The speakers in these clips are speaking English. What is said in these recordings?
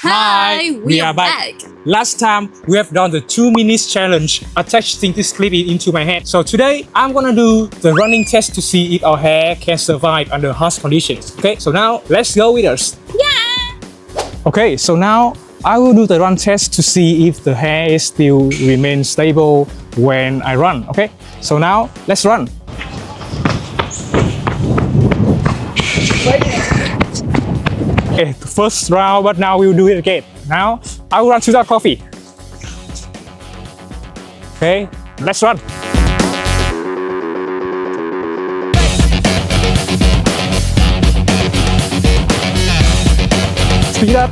Hi, we are back. Last time we have done the 2 minutes challenge attaching this clip into my head. So today I'm gonna do the running test to see if our hair can survive under harsh conditions. Okay, so now let's go with us. Yeah. Okay, so now I will do the run test to see if the hair still remains stable when I run. Okay, so now let's run. Okay, the first round, but now we'll do it again. Now I will run to that coffee. Okay, let's run. Speed up.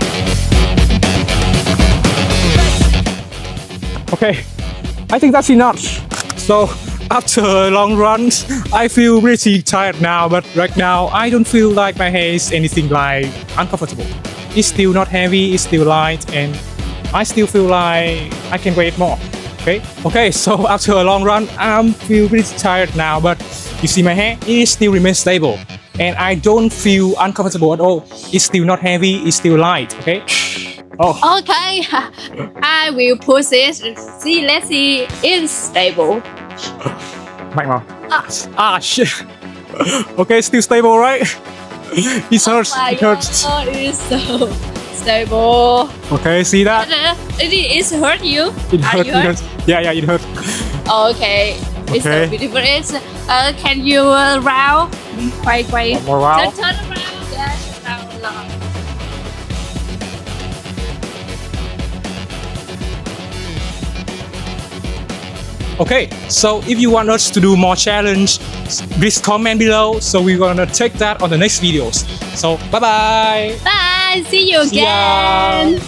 Okay, I think that's enough. So after a long run, I feel pretty tired now, but right now I don't feel like my hair is anything like uncomfortable. It's still not heavy, it's still light, and I still feel like I can wear it more. Okay, so after a long run, I feel pretty tired now, but you see my hair, it still remains stable. And I don't feel uncomfortable at all. It's still not heavy, it's still light, okay? Oh. Okay, I will push it. Let's see. It's stable. My mom. Shit. Okay, still stable, right? It hurts. Oh it hurts. God, it's so stable. Okay, see that? It hurt you? It Are hurt. you It hurt? hurt. Yeah, it hurt. Okay. It's so beautiful. It's can you round? Quite. One more round. Turn around. Yes, round. Okay, so if you want us to do more challenge, please comment below. So we're gonna take that on the next videos. So bye bye. Bye. See you See ya. again.